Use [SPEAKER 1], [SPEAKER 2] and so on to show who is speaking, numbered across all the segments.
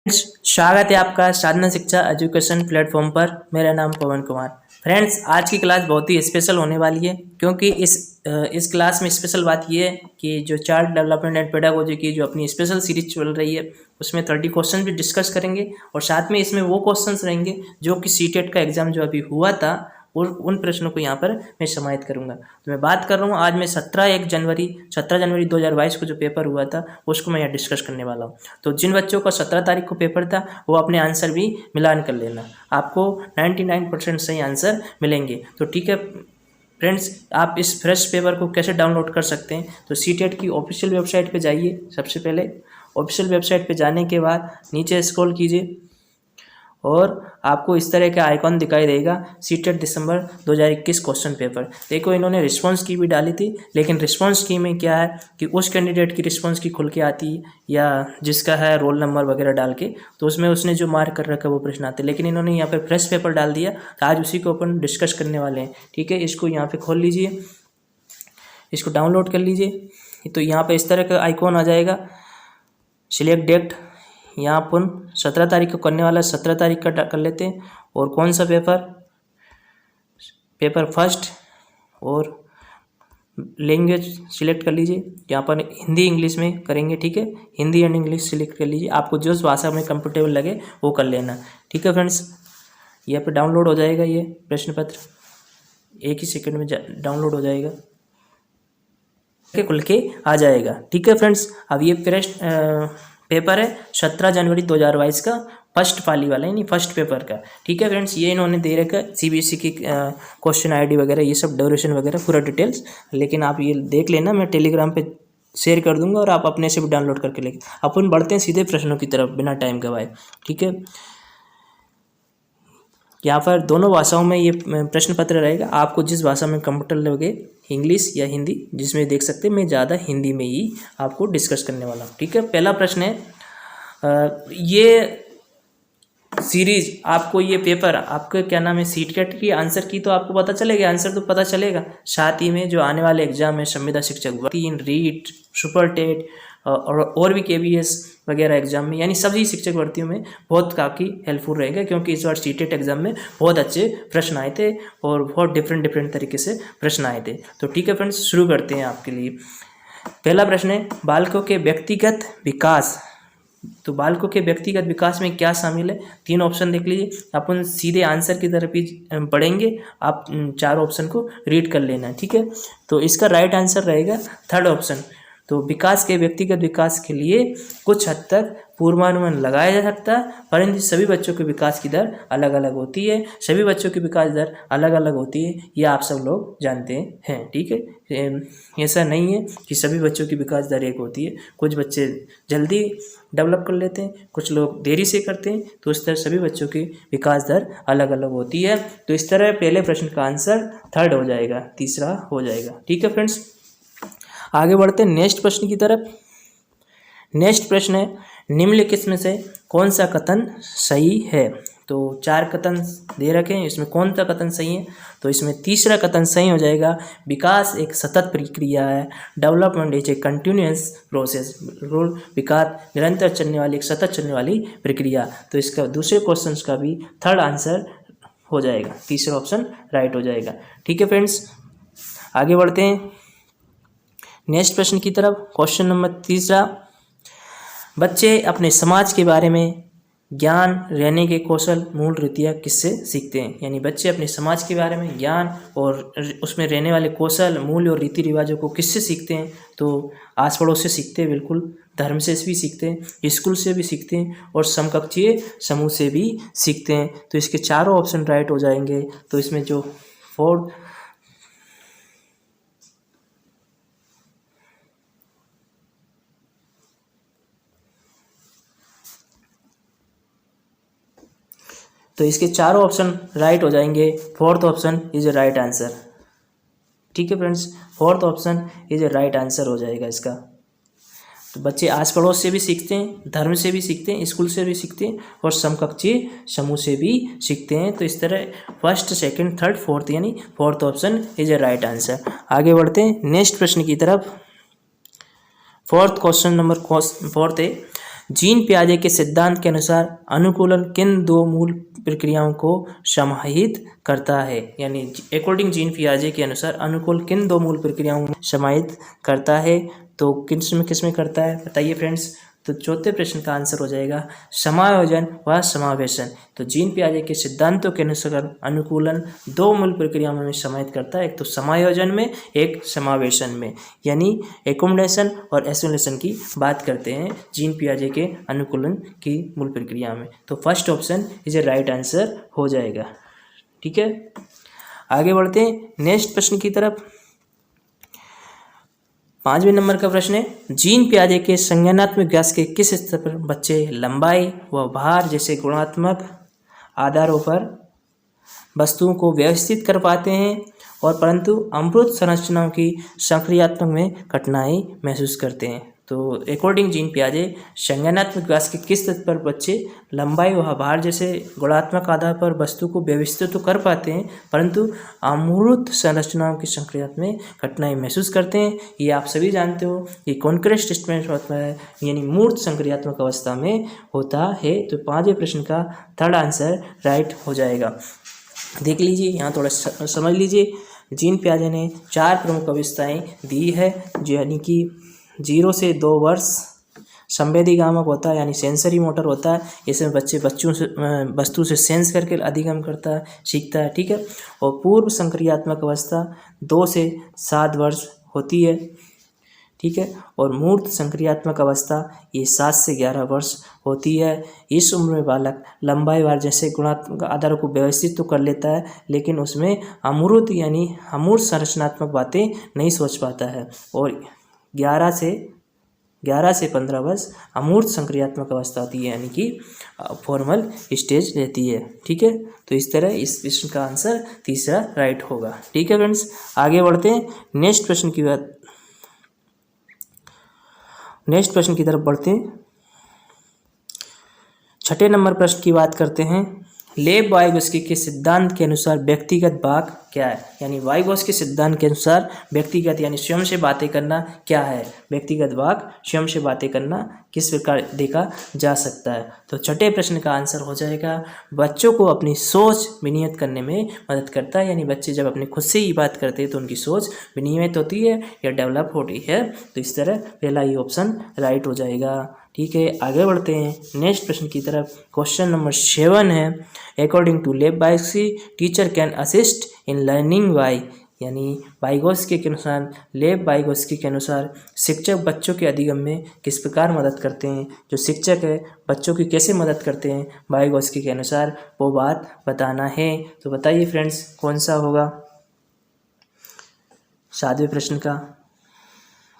[SPEAKER 1] स्वागत है आपका साधना शिक्षा एजुकेशन प्लेटफॉर्म पर। मेरा नाम पवन कुमार। फ्रेंड्स, आज की क्लास बहुत ही स्पेशल होने वाली है, क्योंकि इस क्लास में स्पेशल बात ये है कि जो चाइल्ड डेवलपमेंट एंड पेडागोजी की जो अपनी स्पेशल सीरीज चल रही है, उसमें 30 क्वेश्चन भी डिस्कस करेंगे और साथ में इसमें वो क्वेश्चंस रहेंगे जो कि सीटेट का एग्जाम जो अभी हुआ था और उन प्रश्नों को यहाँ पर मैं समाहित करूँगा। तो मैं बात कर रहा हूँ आज मैं 17 जनवरी 2022 को जो पेपर हुआ था उसको मैं यहाँ डिस्कस करने वाला हूँ। तो जिन बच्चों का 17 तारीख को पेपर था वो अपने आंसर भी मिलान कर लेना, आपको 99% सही आंसर मिलेंगे। तो ठीक है फ्रेंड्स, आप इस फ्रेश पेपर को कैसे डाउनलोड कर सकते हैं? तो सीटेट की ऑफिशियल वेबसाइट पे जाइए। सबसे पहले ऑफिशियल वेबसाइट पे जाने के बाद नीचे स्क्रॉल कीजिए और आपको इस तरह का आइकॉन दिखाई देगा, सीटेट दिसंबर 2021 क्वेश्चन पेपर। देखो, इन्होंने रिस्पांस की भी डाली थी, लेकिन रिस्पांस की में क्या है कि उस कैंडिडेट की रिस्पांस की खुल के आती है या जिसका है रोल नंबर वगैरह डाल के, तो उसमें उसने जो मार्क कर रखा है वो प्रश्न आते हैं। लेकिन इन्होंने यहाँ पर फ्रेश पेपर डाल दिया, तो आज उसी को अपन डिस्कस करने वाले हैं। ठीक है, इसको यहाँ पर खोल लीजिए, इसको डाउनलोड कर लीजिए। तो यहाँ पर इस तरह का आइकॉन आ जाएगा, सिलेक्ट डेट। यहाँ अपन 17 तारीख को करने वाला है, 17 तारीख का कर लेते हैं। और कौन सा पेपर फर्स्ट, और लैंग्वेज सिलेक्ट कर लीजिए। यहाँ पर हिंदी इंग्लिश में करेंगे। ठीक है, हिंदी एंड इंग्लिश सिलेक्ट कर लीजिए, आपको जिस भाषा में कंफर्टेबल लगे वो कर लेना। ठीक है फ्रेंड्स, यहाँ पर डाउनलोड हो जाएगा ये प्रश्न पत्र, एक ही सेकंड में डाउनलोड हो जाएगा, खुल के आ जाएगा। ठीक है फ्रेंड्स, अब ये फ्रेश पेपर है 17 जनवरी 2022 का, फर्स्ट पाली वाला है, नहीं फर्स्ट पेपर का। ठीक है फ्रेंड्स, ये इन्होंने दे रखा है सीबीएसई की क्वेश्चन आईडी वगैरह, ये सब ड्यूरेशन वगैरह पूरा डिटेल्स, लेकिन आप ये देख लेना, मैं टेलीग्राम पे शेयर कर दूंगा और आप अपने से भी डाउनलोड करके लेंगे। अपन बढ़ते हैं सीधे प्रश्नों की तरफ बिना टाइम गवाए। ठीक है, यहाँ पर दोनों भाषाओं में ये प्रश्न पत्र रहेगा, आपको जिस भाषा में कंफर्टेबल लगे, इंग्लिश या हिंदी, जिसमें देख सकते हैं। मैं ज़्यादा हिंदी में ही आपको डिस्कस करने वाला हूँ। ठीक है, पहला प्रश्न है, ये सीरीज आपको, ये पेपर आपके क्या नाम है, सीटेट की आंसर की तो आपको पता चलेगा, आंसर तो पता चलेगा, साथ ही में जो आने वाले एग्जाम है संविदा शिक्षक 3 रीट सुपर टेट और भी केबीएस वगैरह एग्जाम में, यानी सभी शिक्षक भर्तियों में बहुत काफ़ी हेल्पफुल रहेगा, क्योंकि इस बार सीटेट एग्जाम में बहुत अच्छे प्रश्न आए थे और बहुत डिफरेंट तरीके से प्रश्न आए थे। तो ठीक है फ्रेंड्स, शुरू करते हैं आपके लिए। पहला प्रश्न है, बालकों के व्यक्तिगत विकास। तो बालकों के व्यक्तिगत विकास में क्या शामिल है? 3 ऑप्शन देख लीजिए, अपन सीधे आंसर की तरफ ही पढ़ेंगे, आप 4 ऑप्शन को रीड कर लेना। ठीक है, तो इसका राइट आंसर रहेगा थर्ड ऑप्शन। तो विकास के व्यक्तिगत विकास के लिए कुछ हद तक पूर्वानुमान लगाया जा सकता है, परंतु सभी बच्चों के विकास की दर अलग अलग होती है, सभी बच्चों की विकास दर अलग अलग होती है, ये आप सब लोग जानते हैं। ठीक है, ऐसा नहीं है कि सभी बच्चों की विकास दर एक होती है, कुछ बच्चे जल्दी डेवलप कर लेते हैं, कुछ लोग देरी से करते हैं, तो इस तरह सभी बच्चों की विकास दर अलग अलग होती है। तो इस तरह पहले प्रश्न का आंसर थर्ड हो जाएगा, तीसरा हो जाएगा। ठीक है फ्रेंड्स, आगे बढ़ते हैं नेक्स्ट प्रश्न की तरफ। नेक्स्ट प्रश्न है, निम्नलिखित में से कौन सा कथन सही है? तो 4 कथन दे रखे हैं, इसमें कौन सा कथन सही है? तो इसमें तीसरा कथन सही हो जाएगा, विकास एक सतत प्रक्रिया है, development is a continuous process. विकास निरंतर चलने वाली, एक सतत चलने वाली प्रक्रिया। तो इसका दूसरे क्वेश्चन का भी थर्ड आंसर हो जाएगा, तीसरा ऑप्शन राइट हो जाएगा। ठीक है फ्रेंड्स, आगे बढ़ते हैं नेक्स्ट प्रश्न की तरफ। क्वेश्चन नंबर तीसरा, बच्चे अपने समाज के बारे में ज्ञान रहने के कौशल मूल रीतियाँ किससे सीखते हैं? यानी बच्चे अपने समाज के बारे में ज्ञान और उसमें रहने वाले कौशल, मूल्य और रीति रिवाजों को किससे सीखते हैं? तो आस पड़ोस से सीखते हैं, बिल्कुल, धर्म से भी सीखते हैं, स्कूल से भी सीखते हैं और समकक्षीय समूह से भी सीखते हैं। तो इसके चारों ऑप्शन राइट हो जाएंगे। तो इसमें जो फोर्थ, तो इसके चारों ऑप्शन राइट हो जाएंगे, fourth option is a right answer. ठीक है friends, fourth option is a right answer हो जाएगा इसका। तो बच्चे आस पड़ोस से भी सीखते हैं, धर्म से भी सीखते हैं, स्कूल से भी सीखते हैं और समकक्षीय समूह से भी सीखते हैं। तो इस तरह फर्स्ट, सेकंड, थर्ड, फोर्थ, यानी fourth option is a right answer. आगे बढ़ते हैं नेक्स्ट प्रश्न की तरफ। फोर्थ क्वेश्चन नंबर फोर्थ है, जीन पियाजे के सिद्धांत के अनुसार अनुकूलन किन दो मूल प्रक्रियाओं को समाहित करता है, यानी अकॉर्डिंग जीन पियाजे के अनुसार अनुकूल किन दो मूल प्रक्रियाओं को समाहित करता है, तो किसमें करता है बताइए फ्रेंड्स। तो चौथे प्रश्न का आंसर हो जाएगा समायोजन व समावेशन। तो जीन पियाजे के सिद्धांतों के अनुसार अनुकूलन दो मूल प्रक्रियाओं में समाहित करता है, एक तो समायोजन में, एक समावेशन में, यानी एकोमोडेशन और एसिमुलेशन की बात करते हैं जीन पियाजे के अनुकूलन की मूल प्रक्रिया में। तो first option is a right answer हो जाएगा। ठीक है, आगे बढ़ते हैं नेक्स्ट प्रश्न की तरफ। 5वें नंबर का प्रश्न है, जीन पियाजे के संज्ञानात्मक विकास के किस स्तर पर बच्चे लंबाई व भार जैसे गुणात्मक आधारों पर वस्तुओं को व्यवस्थित कर पाते हैं और परंतु अमूर्त संरचनाओं की सक्रियात्मक में कठिनाई महसूस करते हैं। तो अकॉर्डिंग जीन पियाजे संज्ञानात्मक विकास के किस स्तर पर बच्चे लंबाई व भार जैसे गुणात्मक आधार पर वस्तु को व्यवस्थित तो कर पाते हैं परंतु अमूर्त संरचनाओं की सक्रियता में कठिनाई महसूस करते हैं। ये आप सभी जानते हो, ये कॉन्क्रीट स्टेटमेंट होता है, यानी मूर्त संक्रियात्मक अवस्था में होता है। तो 5वें प्रश्न का थर्ड आंसर राइट हो जाएगा। देख लीजिए, यहाँ थोड़ा समझ लीजिए। जीन पियाजे ने 4 प्रमुख अवस्थाएं दी है, यानी कि 0 से 2 वर्ष संवेदीगामक होता है, यानी सेंसरी मोटर होता है। इसमें बच्चों से वस्तु से सेंस करके अधिगम करता है, सीखता है। ठीक है, और पूर्व संक्रियात्मक अवस्था 2 से 7 वर्ष होती है। ठीक है, और मूर्त संक्रियात्मक अवस्था ये 7 से 11 वर्ष होती है। इस उम्र में बालक लंबाई वार जैसे गुणात्मक आधारों को व्यवस्थित तो कर लेता है, लेकिन उसमें अमूर्त यानी अमूर्त संरचनात्मक बातें नहीं सोच पाता है। और 11 से 15 वर्ष अमूर्त संक्रियात्मक अवस्था होती है, यानी कि फॉर्मल स्टेज रहती है। ठीक है, तो इस तरह इस प्रश्न का आंसर तीसरा राइट होगा। ठीक है फ्रेंड्स, आगे बढ़ते हैं नेक्स्ट प्रश्न की तरफ बढ़ते हैं। 6ठे नंबर प्रश्न की बात करते हैं। लेब वाइगोस्की के सिद्धांत के अनुसार व्यक्तिगत वाक क्या है, यानी वाइगोस्की सिद्धांत के अनुसार व्यक्तिगत यानी स्वयं से बातें करना क्या है। व्यक्तिगत वाक स्वयं से बातें करना किस प्रकार देखा जा सकता है। तो 6ठे प्रश्न का आंसर हो जाएगा बच्चों को अपनी सोच विनियमित करने में मदद करता है, यानी बच्चे जब अपने खुद से ही बात करते हैं तो उनकी सोच विनियमित होती है या डेवलप होती है। तो इस तरह पहला ही ऑप्शन राइट हो जाएगा। ठीक है, आगे बढ़ते हैं नेक्स्ट प्रश्न की तरफ। क्वेश्चन नंबर 7 है, according to Lev Vygotsky teacher can assist in learning by, यानी वाइगोस्की के अनुसार लेब वाइगोस्की के अनुसार शिक्षक बच्चों के अधिगम में किस प्रकार मदद करते हैं। जो शिक्षक है बच्चों की कैसे मदद करते हैं वाइगोस्की के अनुसार, वो बात बताना है। तो बताइए फ्रेंड्स कौन सा होगा 7वें प्रश्न का।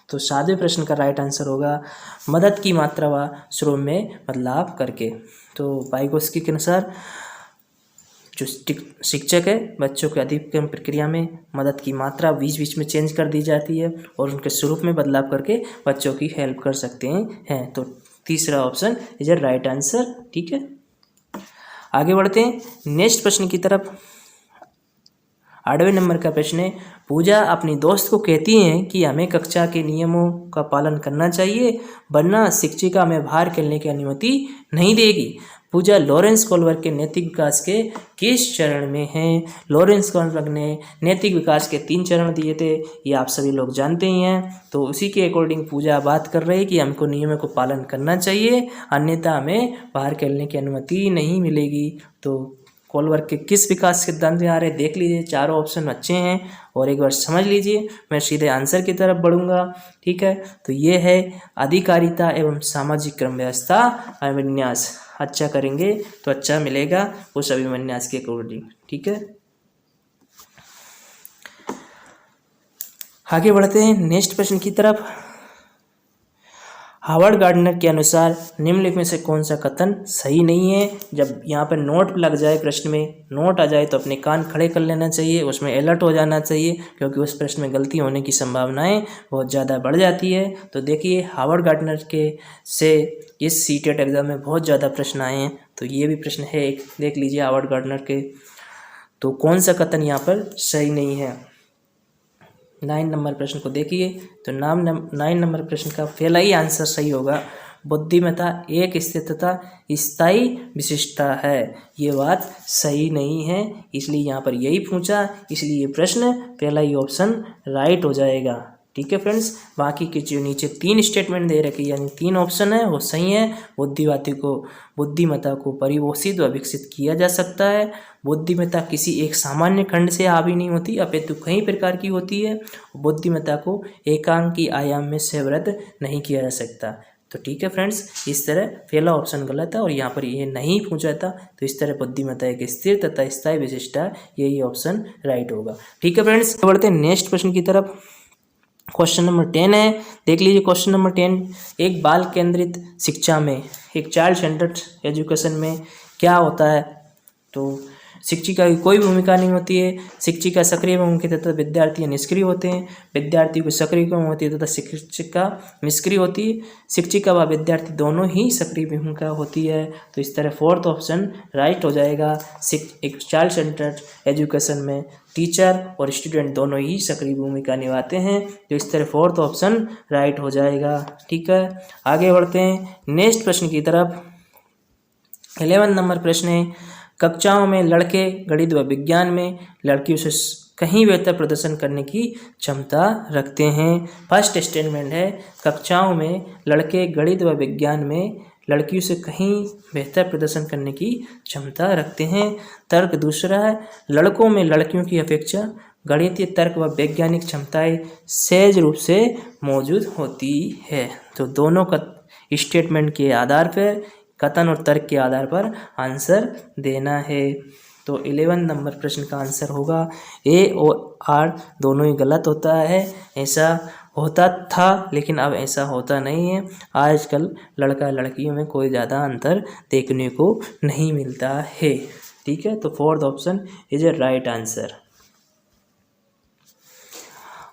[SPEAKER 1] तो 7वें प्रश्न का राइट आंसर होगा मदद की मात्रा व स्रोत में बदलाव करके। तो वाइगोस्की के अनुसार जो शिक्षक है बच्चों के अधिगम प्रक्रिया में मदद की मात्रा बीच बीच में चेंज कर दी जाती है और उनके स्वरूप में बदलाव करके बच्चों की हेल्प कर सकते हैं। तो तीसरा option is a right answer. ठीक है, आगे बढ़ते हैं नेक्स्ट प्रश्न की तरफ। 8वें नंबर का प्रश्न है, पूजा अपनी दोस्त को कहती हैं कि हमें कक्षा के नियमों का पालन करना चाहिए वरना शिक्षिका हमें बाहर खेलने की अनुमति नहीं देगी। पूजा लॉरेंस कोलबर्ग के नैतिक विकास के किस चरण में है। लॉरेंस कोलबर्ग ने नैतिक विकास के 3 चरण दिए थे, ये आप सभी लोग जानते ही हैं। तो उसी के अकॉर्डिंग पूजा बात कर रही है कि हमको नियमों को पालन करना चाहिए अन्यथा हमें बाहर खेलने की अनुमति नहीं मिलेगी। तो कोलबर्ग के किस विकास सिद्धांत में आ रहे देख लीजिए, चारों ऑप्शन अच्छे हैं और एक बार समझ लीजिए। मैं सीधे आंसर की तरफ बढ़ूंगा। ठीक है, तो ये है अधिकारिता एवं सामाजिक क्रम व्यवस्था अभिविन्यास। अच्छा करेंगे तो अच्छा मिलेगा उस अभिविन्यास के अकॉर्डिंग। ठीक है, आगे बढ़ते हैं नेक्स्ट प्रश्न की तरफ। हावर्ड गार्डनर के अनुसार निम्नलिखित में से कौन सा कथन सही नहीं है। जब यहाँ पर नोट लग जाए, प्रश्न में नोट आ जाए तो अपने कान खड़े कर लेना चाहिए, उसमें अलर्ट हो जाना चाहिए क्योंकि उस प्रश्न में गलती होने की संभावनाएं बहुत ज़्यादा बढ़ जाती है। तो देखिए हावर्ड गार्डनर के से इस सीटेट एग्जाम में बहुत ज़्यादा प्रश्न आए हैं, तो ये भी प्रश्न है एक, देख लीजिए हावर्ड गार्डनर के। तो कौन सा कथन यहाँ पर सही नहीं है। 9 नंबर प्रश्न को देखिए, तो 9 नंबर प्रश्न का पहला ही आंसर सही होगा। बुद्धिमत्ता एक स्थिर तथा स्थायी विशिष्टता है। ये बात सही नहीं है, इसलिए यहाँ पर यही पूछा, इसलिए ये प्रश्न पहला ही ऑप्शन राइट हो जाएगा। ठीक है फ्रेंड्स, बाकी के जो नीचे 3 स्टेटमेंट दे रखे यानी 3 ऑप्शन है वो सही है। बुद्धिमत्ता को परिपोषित व विकसित किया जा सकता है। बुद्धिमत्ता किसी एक सामान्य खंड से हावी नहीं होती, अपितु कई प्रकार की होती है। बुद्धिमत्ता को एकांकी आयाम में सेवृद्ध नहीं किया जा सकता। तो ठीक है फ्रेंड्स, इस तरह पहला ऑप्शन गलत है और यहाँ पर ये नहीं पूछा था, तो इस तरह बुद्धिमत्ता एक स्थिर तथा स्थायी विशिष्टता, यही ऑप्शन राइट होगा। ठीक है फ्रेंड्स, बढ़ते हैं नेक्स्ट प्रश्न की तरफ। क्वेश्चन नंबर 10 है, देख लीजिए क्वेश्चन नंबर 10। एक बाल केंद्रित शिक्षा में, एक चाइल्ड सेंटर्ड एजुकेशन में क्या होता है? तो शिक्षिका की कोई भूमिका नहीं होती है। शिक्षिका सक्रिय भूमिका तथा विद्यार्थी निष्क्रिय होते हैं। विद्यार्थी को सक्रिय भूमिका होती है तथा शिक्षिका निष्क्रिय होती है। शिक्षिका व विद्यार्थी दोनों ही सक्रिय भूमिका होती है। तो इस तरह फोर्थ ऑप्शन राइट हो जाएगा। एक चाइल्ड सेंटर्ड एजुकेशन में टीचर और स्टूडेंट दोनों ही सक्रिय भूमिका निभाते हैं। तो इस तरह फोर्थ ऑप्शन राइट हो जाएगा। ठीक है, आगे बढ़ते हैं नेक्स्ट प्रश्न की तरफ। 11 नंबर प्रश्न है, कक्षाओं में लड़के गणित व विज्ञान में लड़कियों से कहीं बेहतर प्रदर्शन करने की क्षमता रखते हैं। फर्स्ट स्टेटमेंट है, कक्षाओं में लड़के गणित व विज्ञान में लड़कियों से कहीं बेहतर प्रदर्शन करने की क्षमता रखते हैं। तर्क दूसरा है, लड़कों में लड़कियों की अपेक्षा गणितीय तर्क व वैज्ञानिक क्षमताएं सहज रूप से मौजूद होती है। तो दोनों का स्टेटमेंट के आधार पर, कथन और तर्क के आधार पर आंसर देना है। तो 11 नंबर प्रश्न का आंसर होगा ए और आर दोनों ही गलत होता है। ऐसा होता था लेकिन अब ऐसा होता नहीं है। आजकल लड़का लड़कियों में कोई ज़्यादा अंतर देखने को नहीं मिलता है। ठीक है, तो fourth option is a right answer.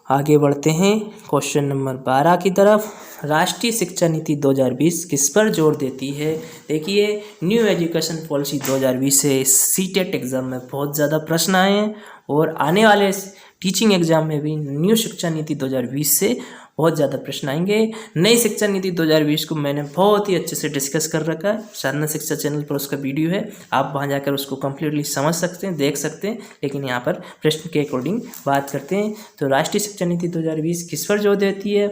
[SPEAKER 1] आगे बढ़ते हैं क्वेश्चन नंबर 12 की तरफ। राष्ट्रीय शिक्षा नीति 2020 किस पर जोर देती है? देखिए, न्यू एजुकेशन पॉलिसी 2020 से सीटेट एग्ज़ाम में बहुत ज़्यादा प्रश्न आए हैं और आने वाले टीचिंग एग्ज़ाम में भी न्यू शिक्षा नीति 2020 से बहुत ज़्यादा प्रश्न आएंगे। नई शिक्षा नीति 2020 को मैंने बहुत ही अच्छे से डिस्कस कर रखा है। साधना शिक्षा चैनल पर उसका वीडियो है, आप वहां जाकर उसको कम्प्लीटली समझ सकते हैं, देख सकते हैं। लेकिन यहाँ पर प्रश्न के अकॉर्डिंग बात करते हैं। तो राष्ट्रीय शिक्षा नीति 2020 किस पर जोर देती है?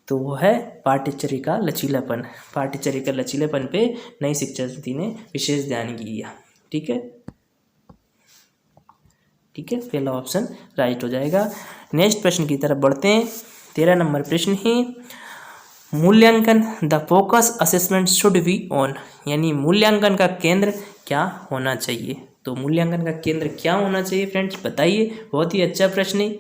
[SPEAKER 1] तो वो है पाठ्यचर्या का लचीलापन। पाठ्यचर्या का लचीलापन पे नई शिक्षा नीति ने विशेष ध्यान दिया। ठीक है, ठीक है, पहला ऑप्शन राइट हो जाएगा। नेक्स्ट प्रश्न की तरफ बढ़ते हैं। 13 नंबर प्रश्न है, मूल्यांकन the focus assessment should be on, यानी मूल्यांकन का केंद्र क्या होना चाहिए? तो मूल्यांकन का केंद्र क्या होना चाहिए फ्रेंड्स, बताइए। बहुत ही अच्छा प्रश्न है।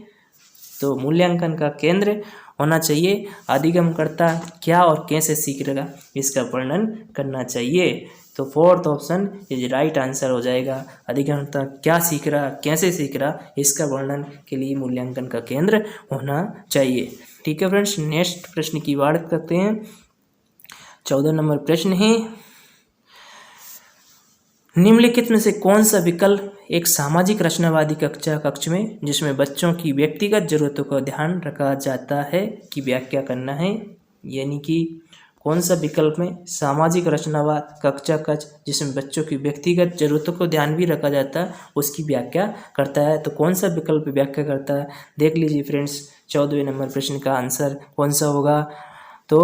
[SPEAKER 1] तो मूल्यांकन का केंद्र होना चाहिए अधिगमकर्ता क्या और कैसे सीख रहा, इसका वर्णन करना चाहिए। तो fourth option is right answer हो जाएगा। अधिगमकर्ता क्या सीख रहा, कैसे सीख रहा, इसका वर्णन के लिए मूल्यांकन का केंद्र होना चाहिए। ठीक है फ्रेंड्स, नेक्स्ट प्रश्न की बात करते हैं। 14 नंबर प्रश्न है, निम्नलिखित में से कौन सा विकल्प एक सामाजिक रचनावादी कक्ष में जिसमें बच्चों की व्यक्तिगत जरूरतों का ध्यान रखा जाता है की व्याख्या करना है? यानी कि कौन सा विकल्प में सामाजिक रचनावाद कक्ष जिसमें बच्चों की व्यक्तिगत जरूरतों को ध्यान भी रखा जाता है उसकी व्याख्या करता है? तो कौन सा विकल्प व्याख्या करता है? देख लीजिए फ्रेंड्स, 14वें नंबर प्रश्न का आंसर कौन सा होगा? तो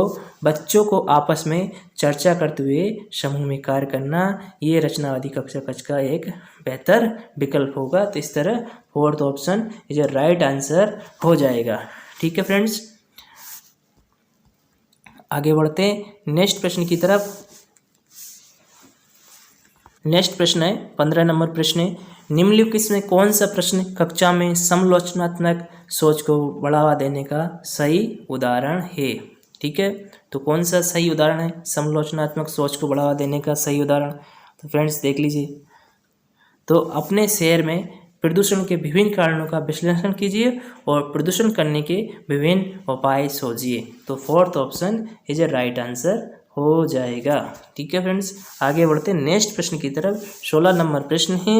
[SPEAKER 1] बच्चों को आपस में चर्चा करते हुए समूह में कार्य करना, ये रचनावादी कक्ष का एक बेहतर विकल्प होगा। तो इस तरह fourth option is right answer हो जाएगा। ठीक है फ्रेंड्स, आगे बढ़ते हैं नेक्स्ट प्रश्न की तरफ। नेक्स्ट प्रश्न है 15 नंबर प्रश्न है, निम्नलिखित में कौन सा प्रश्न कक्षा में समालोचनात्मक सोच को बढ़ावा देने का सही उदाहरण है? ठीक है, तो कौन सा सही उदाहरण है समालोचनात्मक सोच को बढ़ावा देने का सही उदाहरण? तो फ्रेंड्स देख लीजिए, तो अपने शहर में प्रदूषण के विभिन्न कारणों का विश्लेषण कीजिए और प्रदूषण करने के विभिन्न उपाय सोचिए। तो fourth option is a right answer हो जाएगा। ठीक है फ्रेंड्स, आगे बढ़ते हैं नेक्स्ट प्रश्न की तरफ। 16 नंबर प्रश्न है,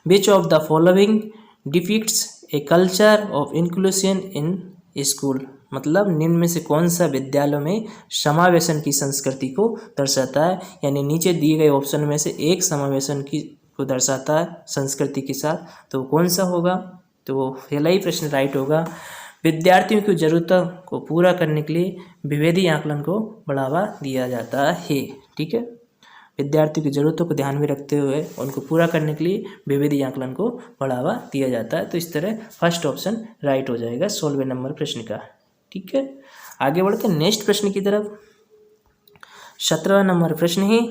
[SPEAKER 1] which of the following depicts a culture of inclusion in school? मतलब निम्न में से कौन सा विद्यालयों में समावेशन की संस्कृति को दर्शाता है, यानी नीचे दिए गए ऑप्शन में से एक समावेशन की को दर्शाता है संस्कृति के साथ, तो कौन सा होगा? तो पहला ही प्रश्न राइट होगा। विद्यार्थियों की जरूरतों को पूरा करने के लिए विभेदी आकलन को बढ़ावा दिया जाता है। ठीक है, विद्यार्थियों की ज़रूरतों को ध्यान में रखते हुए उनको पूरा करने के लिए विभेदी आकलन को बढ़ावा दिया जाता है। तो इस तरह फर्स्ट ऑप्शन राइट हो जाएगा 16वें नंबर प्रश्न का। ठीक है, आगे बढ़ते हैं नेक्स्ट प्रश्न की तरफ। 17वां नंबर प्रश्न है,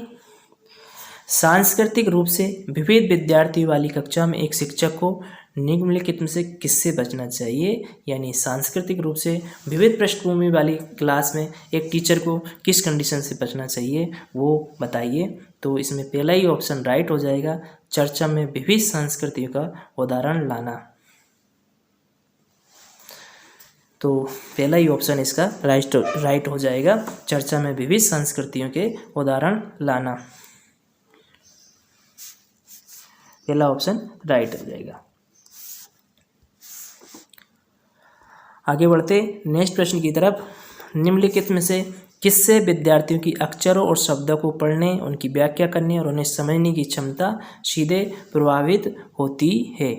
[SPEAKER 1] सांस्कृतिक रूप से विविध विद्यार्थी वाली कक्षा में एक शिक्षक को निम्नलिखित में से किससे बचना चाहिए, यानी सांस्कृतिक रूप से विविध पृष्ठभूमि वाली क्लास में एक टीचर को किस कंडीशन से बचना चाहिए वो बताइए। तो इसमें पहला ही ऑप्शन राइट हो जाएगा, चर्चा में विविध संस्कृतियों का उदाहरण लाना। तो पहला ही ऑप्शन इसका राइट हो जाएगा, चर्चा में विविध संस्कृतियों के उदाहरण लाना। पहला ऑप्शन राइट हो जाएगा। आगे बढ़ते नेक्स्ट प्रश्न की तरफ। निम्नलिखित में से किससे विद्यार्थियों की अक्षरों और शब्दों को पढ़ने, उनकी व्याख्या करने और उन्हें समझने की क्षमता सीधे प्रभावित होती है?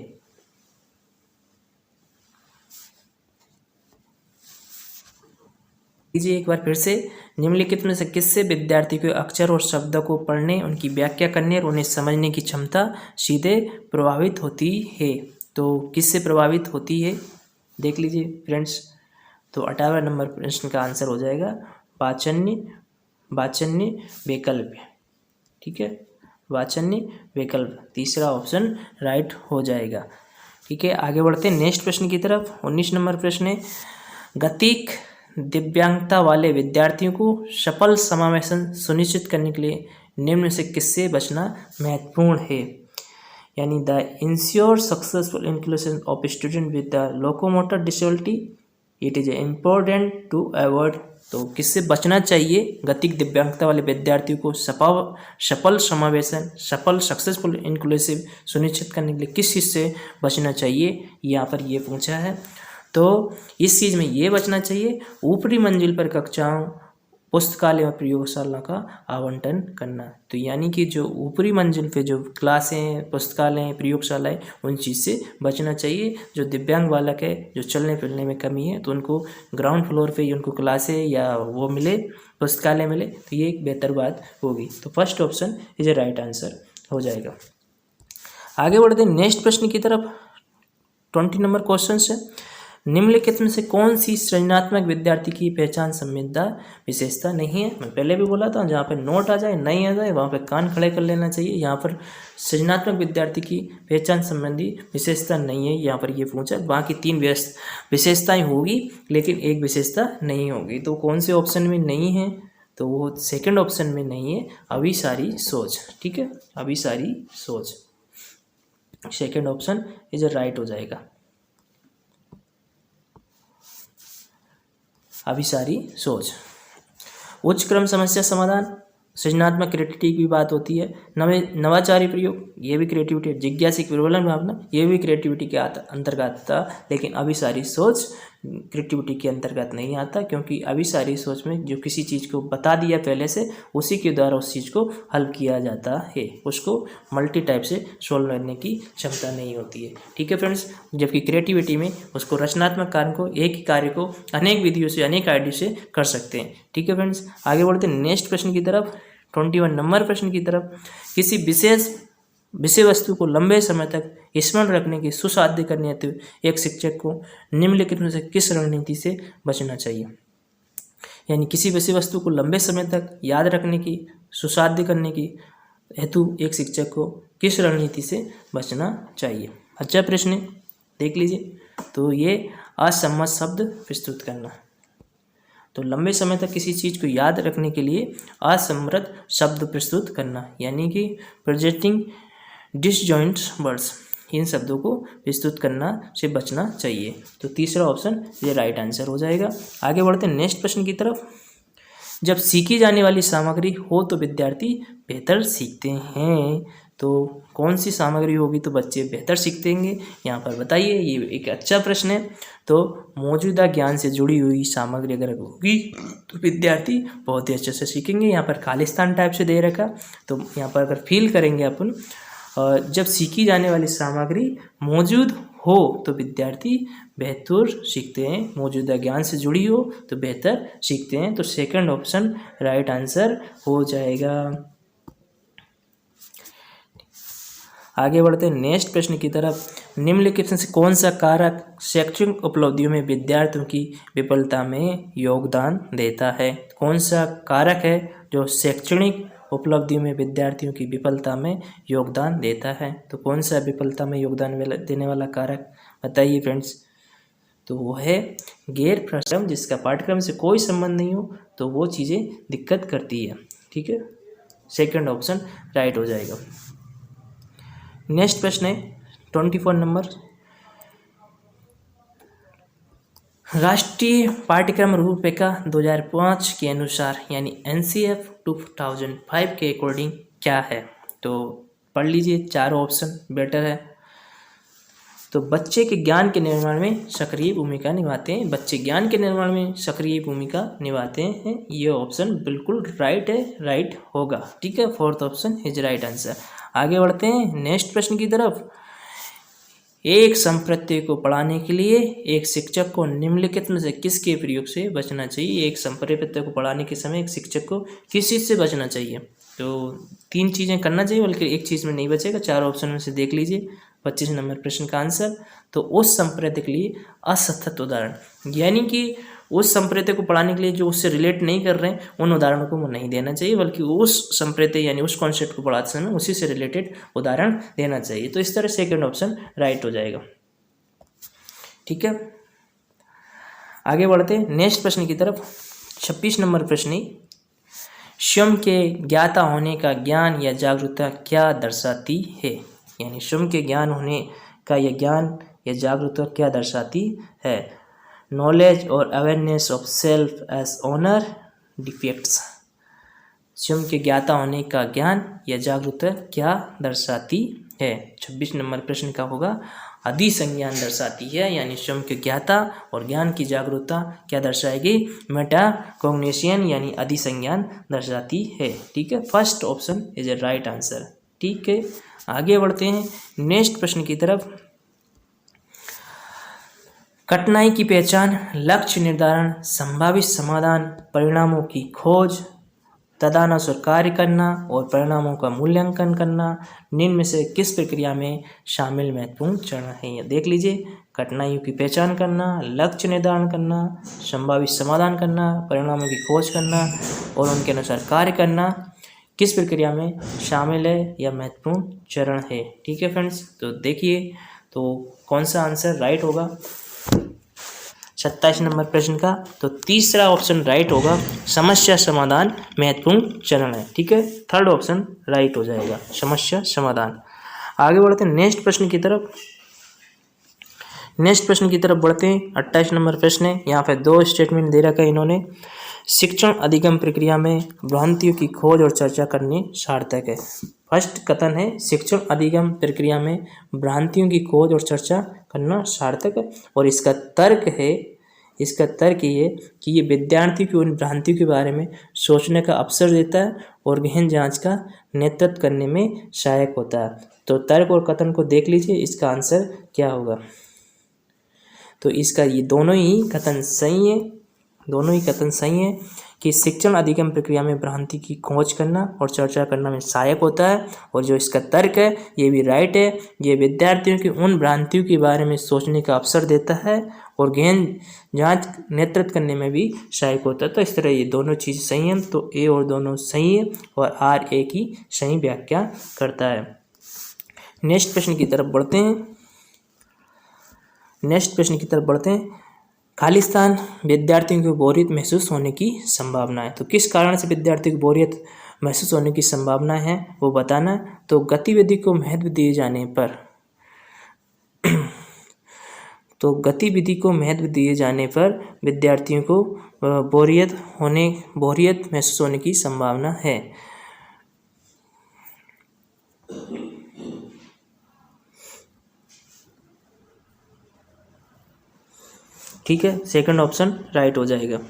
[SPEAKER 1] लीजिए एक बार फिर से, निम्नलिखित में से किससे विद्यार्थी के अक्षर और शब्दों को पढ़ने, उनकी व्याख्या करने और उन्हें समझने की क्षमता सीधे प्रभावित होती है? तो किससे प्रभावित होती है देख लीजिए फ्रेंड्स। तो 18वें नंबर प्रश्न का आंसर हो जाएगा वाचन्य विकल्प। ठीक है, वाचन्य विकल्प तीसरा ऑप्शन राइट हो जाएगा। ठीक है, आगे बढ़ते हैं नेक्स्ट प्रश्न की तरफ। 19 नंबर प्रश्न है, गतिक दिव्यांगता वाले विद्यार्थियों को सफल समावेशन सुनिश्चित करने के लिए निम्न से किससे बचना महत्वपूर्ण है, यानी the ensure successful inclusion of student with the locomotor disability it is important to avoid. तो किससे बचना चाहिए गतिक दिव्यांगता वाले विद्यार्थियों को सफल समावेशन, सफल सक्सेसफुल इंक्लूसिव सुनिश्चित करने के लिए किस चीज़ से बचना चाहिए, यहाँ पर ये पूछा है। तो इस चीज़ में ये बचना चाहिए ऊपरी मंजिल पर कक्षाओं, पुस्तकालय और प्रयोगशाला का आवंटन करना। तो यानी कि जो ऊपरी मंजिल पे जो क्लासें, पुस्तकालय, प्रयोगशालाएं, उन चीज़ से बचना चाहिए। जो दिव्यांग बालक है, जो चलने फिरने में कमी है, तो उनको ग्राउंड फ्लोर पे ही उनको क्लासें या वो मिले, पुस्तकालय मिले, तो ये एक बेहतर बात होगी। तो first option is a right answer हो जाएगा। आगे बढ़ते हैं नेक्स्ट प्रश्न की तरफ। 20 नंबर क्वेश्चन है, निम्नलिखित में से कौन सी सृजनात्मक विद्यार्थी की पहचान संबंधी विशेषता नहीं है? मैं पहले भी बोला था, जहाँ पर नोट आ जाए नहीं आ जाए वहाँ पर कान खड़े कर लेना चाहिए। यहाँ पर सृजनात्मक विद्यार्थी की पहचान संबंधी विशेषता नहीं है, यहाँ पर ये पूछा। बाकी 3 विशेषताएं होगी लेकिन एक विशेषता नहीं होगी। तो कौन से ऑप्शन में नहीं है? तो वो सेकेंड ऑप्शन में नहीं है, अभिसारी सोच। ठीक है, अभिसारी सोच सेकेंड ऑप्शन इज राइट हो जाएगा, अभिसारी सोच। उच्च क्रम समस्या समाधान, सृजनात्मक क्रिएटिविटी की बात होती है। नवाचारी प्रयोग, ये भी क्रिएटिविटी है। जिज्ञासिक विवरण भावना, ये भी क्रिएटिविटी के अंतर्गत आता, लेकिन अभिसारी सोच क्रिएटिविटी के अंतर्गत नहीं आता, क्योंकि अभिसारी सोच में जो किसी चीज़ को बता दिया पहले से, उसी के द्वारा उस चीज़ को हल किया जाता है, उसको मल्टी टाइप से सोल्व करने की क्षमता नहीं होती है। ठीक है फ्रेंड्स, जबकि क्रिएटिविटी में उसको रचनात्मक कार्य को, एक ही कार्य को अनेक विधियों से, अनेक आइडिया से कर सकते हैं। ठीक है फ्रेंड्स, आगे बढ़ते हैं नेक्स्ट प्रश्न की तरफ। 21 नंबर प्रश्न की तरफ। किसी विशेष विषय वस्तु को लंबे समय तक स्मरण रखने की सुसाध्य करने हेतु एक शिक्षक को निम्नलिखित में से किस रणनीति से बचना चाहिए? यानी किसी विषय वस्तु को लंबे समय तक याद रखने की, सुसाध्य करने की हेतु एक शिक्षक को किस रणनीति से बचना चाहिए? अच्छा प्रश्न देख लीजिए। तो ये असम्मत शब्द प्रस्तुत करना। तो लंबे समय तक किसी चीज़ को याद रखने के लिए असमृद्ध शब्द प्रस्तुत करना, यानी कि प्रोजेक्टिंग डिसजॉइंट वर्ड्स, इन शब्दों को प्रस्तुत करना से बचना चाहिए। तो तीसरा ऑप्शन ये राइट आंसर हो जाएगा। आगे बढ़ते हैं नेक्स्ट प्रश्न की तरफ। जब सीखी जाने वाली सामग्री हो तो विद्यार्थी बेहतर सीखते हैं। तो कौन सी सामग्री होगी तो बच्चे बेहतर सीखेंगे, यहाँ पर बताइए। ये एक अच्छा प्रश्न है। तो मौजूदा ज्ञान से जुड़ी हुई सामग्री अगर होगी तो विद्यार्थी बहुत ही अच्छे से सीखेंगे। यहाँ पर खालिस्तान टाइप से दे रखा, तो यहाँ पर अगर फील करेंगे अपन, जब सीखी जाने वाली सामग्री मौजूद हो तो विद्यार्थी बेहतर सीखते हैं, मौजूदा ज्ञान से जुड़ी हो तो बेहतर सीखते हैं। तो सेकंड ऑप्शन राइट आंसर हो जाएगा। आगे बढ़ते हैं नेक्स्ट प्रश्न की तरफ। निम्नलिखित में से कौन सा कारक शैक्षणिक उपलब्धियों में विद्यार्थियों की विफलता में योगदान देता है? कौन सा कारक है जो शैक्षणिक उपलब्धियों में विद्यार्थियों की विफलता में योगदान देता है? तो कौन सा विफलता में योगदान देने वाला कारक बताइए फ्रेंड्स। तो वो है गैर परिश्रम, जिसका पाठ्यक्रम से कोई संबंध नहीं हो तो वो चीज़ें दिक्कत करती है। ठीक है, सेकंड ऑप्शन राइट हो जाएगा। नेक्स्ट प्रश्न है 24 नंबर। राष्ट्रीय पाठ्यक्रम रूपरेखा 2005 के अनुसार यानी NCF 2005 के अकॉर्डिंग क्या है? तो पढ़ लीजिए, चारों ऑप्शन बेटर है। तो बच्चे के ज्ञान के निर्माण में सक्रिय भूमिका निभाते हैं, बच्चे ज्ञान के निर्माण में सक्रिय भूमिका निभाते हैं। ये ऑप्शन बिल्कुल राइट है, राइट होगा। ठीक है, fourth option is right answer. आगे बढ़ते हैं नेक्स्ट प्रश्न की तरफ। एक संप्रत्यय को पढ़ाने के लिए एक शिक्षक को निम्नलिखित में से किसके प्रयोग से बचना चाहिए? एक संप्रत्यय को पढ़ाने के समय एक शिक्षक को किस चीज़ से बचना चाहिए? तो 3 चीज़ें करना चाहिए, बल्कि एक चीज़ में नहीं बचेगा। 4 ऑप्शन में से देख लीजिए 25 नंबर प्रश्न का आंसर। तो उस संप्रत्यय के लिए असतत उदाहरण, यानी कि उस संप्रत्यय को पढ़ाने के लिए जो उससे रिलेट नहीं कर रहे हैं उन उदाहरणों को नहीं देना चाहिए, बल्कि उस संप्रत्यय यानी उस कॉन्सेप्ट को पढ़ाते समय उसी से रिलेटेड उदाहरण देना चाहिए। तो इस तरह सेकंड ऑप्शन राइट हो जाएगा। ठीक है, आगे बढ़ते हैं नेक्स्ट प्रश्न की तरफ। 26 नंबर प्रश्न, स्वयं के ज्ञाता होने का ज्ञान या जागरूकता क्या दर्शाती है? यानी स्वयं के ज्ञान होने का यह ज्ञान या जागरूकता क्या दर्शाती है? नॉलेज और awareness of self as honour defects. स्वयं के ज्ञाता होने का ज्ञान या जागरूकता क्या दर्शाती है? 26 नंबर प्रश्न का होगा अधिसंज्ञान दर्शाती है, यानी स्वयं के ज्ञाता और ज्ञान की जागरूकता क्या दर्शाएगी? मेटाकॉग्निशन यानी अधिसंज्ञान दर्शाती है। ठीक है, first option is a right answer. ठीक है, आगे बढ़ते हैं नेक्स्ट प्रश्न की तरफ। कठिनाई की पहचान, लक्ष्य निर्धारण, संभावित समाधान, परिणामों की खोज, तदनुसार कार्य करना और परिणामों का मूल्यांकन करना निम्न में से किस प्रक्रिया में शामिल महत्वपूर्ण चरण है? ये देख लीजिए, कठिनाइयों की पहचान करना, लक्ष्य निर्धारण करना, संभावित समाधान करना, परिणामों की खोज करना और उनके अनुसार कार्य करना किस प्रक्रिया में शामिल है या महत्वपूर्ण चरण है? ठीक है फ्रेंड्स, तो देखिए तो कौन सा आंसर राइट होगा 27 नंबर प्रश्न का। तो तीसरा ऑप्शन राइट होगा, समस्या समाधान महत्वपूर्ण चरण है। ठीक है, थर्ड ऑप्शन राइट हो जाएगा, समस्या समाधान। आगे बढ़ते हैं नेक्स्ट प्रश्न की तरफ। नेक्स्ट प्रश्न की तरफ बढ़ते हैं। 28 नंबर प्रश्न है, यहाँ पे 2 स्टेटमेंट दे रखा है इन्होंने। शिक्षण अधिगम प्रक्रिया में भ्रांतियों की खोज और चर्चा करनी सार्थक है। फर्स्ट कथन है शिक्षण अधिगम प्रक्रिया में भ्रांतियों की खोज और चर्चा करना सार्थक है, और इसका तर्क ये कि ये विद्यार्थी को उन भ्रांतियों के बारे में सोचने का अवसर देता है और गहन जांच का नेतृत्व करने में सहायक होता है। तो तर्क और कथन को देख लीजिए, इसका आंसर क्या होगा? तो इसका ये दोनों ही कथन सही है कि शिक्षण अधिगम प्रक्रिया में भ्रांति की खोज करना और चर्चा करना में सहायक होता है, और जो इसका तर्क है ये भी राइट है, ये विद्यार्थियों की उन भ्रांतियों के बारे में सोचने का अवसर देता है और गहन जांच नेतृत्व करने में भी सहायक होता है। तो इस तरह ये दोनों चीज़ सही हैं, तो ए और दोनों सही है और आर ए की सही व्याख्या करता है। नेक्स्ट प्रश्न की तरफ बढ़ते हैं। खालिस्तान विद्यार्थियों को बोरियत महसूस होने की संभावना है। तो किस कारण से विद्यार्थियों को बोरियत महसूस होने की संभावना है वो बताना। तो गतिविधि को महत्व दिए जाने पर विद्यार्थियों को बोरियत महसूस होने की संभावना है। ठीक है, सेकंड ऑप्शन राइट हो जाएगा।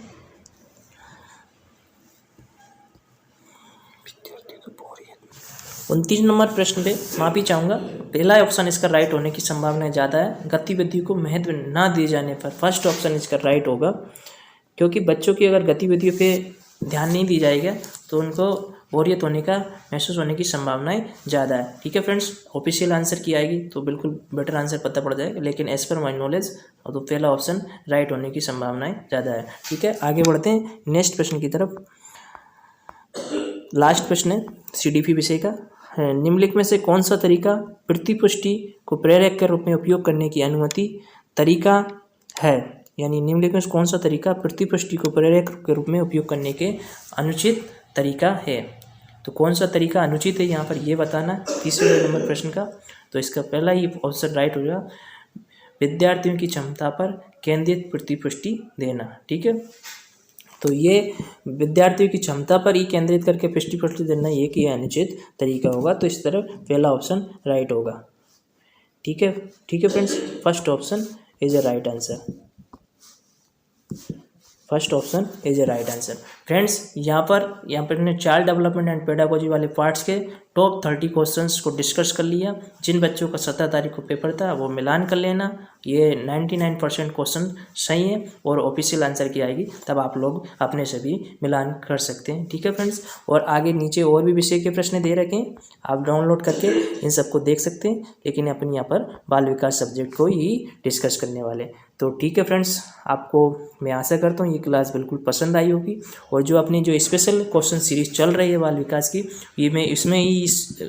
[SPEAKER 1] उनतीस नंबर प्रश्न पे माफी चाहूँगा, पहला ऑप्शन इसका राइट होने की संभावना ज़्यादा है। गतिविधि को महत्व ना दिए जाने पर फर्स्ट ऑप्शन इसका राइट होगा, क्योंकि बच्चों की अगर गतिविधियों पे ध्यान नहीं दी जाएगा तो उनको बोरियत होने का महसूस होने की संभावनाएं ज़्यादा है। ठीक है फ्रेंड्स, ऑफिशियल आंसर की आएगी तो बिल्कुल बेटर आंसर पता पड़ जाएगा, लेकिन एज पर माई नॉलेज तो पहला ऑप्शन राइट होने की संभावनाएं ज़्यादा है। ठीक है, आगे बढ़ते हैं नेक्स्ट प्रश्न की तरफ। लास्ट प्रश्न है CDP विषय का। निम्नलिखित में से कौन सा तरीका प्रतिपुष्टि को प्रेरक के रूप में उपयोग करने की अनुमति तरीका है? यानी निम्नलिखित में से कौन सा तरीका प्रतिपुष्टि को प्रेरक के रूप में उपयोग करने के अनुचित तरीका है? तो कौन सा तरीका अनुचित है यहाँ पर ये बताना, तीसरे नंबर प्रश्न का। तो इसका पहला ही ऑप्शन राइट होगा, विद्यार्थियों की क्षमता पर केंद्रित प्रतिपुष्टि देना। ठीक है, तो ये विद्यार्थियों की क्षमता पर ही केंद्रित करके प्रतिपुष्टि देना ये कि अनुचित तरीका होगा, तो इस तरह पहला ऑप्शन राइट होगा। ठीक है, ठीक है friends, first option is a right answer. First option is a right answer. Friends, यहाँ पर ने चाइल्ड डेवलपमेंट एंड पेडागोजी वाले पार्ट्स के टॉप 30 क्वेश्चंस को डिस्कस कर लिया। जिन बच्चों का 17 तारीख को पेपर था वो मिलान कर लेना, ये 99% क्वेश्चन सही है और ऑफिशियल आंसर की आएगी तब आप लोग अपने से भी मिलान कर सकते हैं। ठीक है फ्रेंड्स, और आगे नीचे और भी विषय के प्रश्न दे रखे हैं, आप डाउनलोड करके इन सबको देख सकते हैं, लेकिन अपन यहाँ पर बाल विकास सब्जेक्ट को ही डिस्कस करने वाले। तो ठीक है फ्रेंड्स, आपको मैं आशा करता हूँ ये क्लास बिल्कुल पसंद आई होगी, और जो अपनी जो स्पेशल क्वेश्चन सीरीज चल रही है बाल विकास की, ये मैं इसमें ही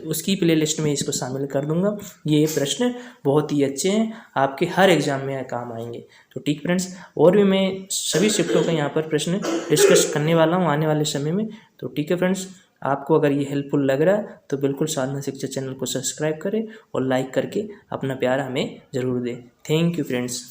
[SPEAKER 1] उसकी प्लेलिस्ट में इसको शामिल कर दूंगा। ये प्रश्न बहुत ही अच्छे हैं, आपके हर एग्जाम में काम आएंगे। तो ठीक फ्रेंड्स, और भी मैं सभी शिफ्टों का यहाँ पर प्रश्न डिस्कस करने वाला हूँ आने वाले समय में। तो ठीक है फ्रेंड्स, आपको अगर ये हेल्पफुल लग रहा है तो बिल्कुल साधना शिक्षा चैनल को सब्सक्राइब करें और लाइक करके अपना प्यार हमें ज़रूर दें। Thank you friends.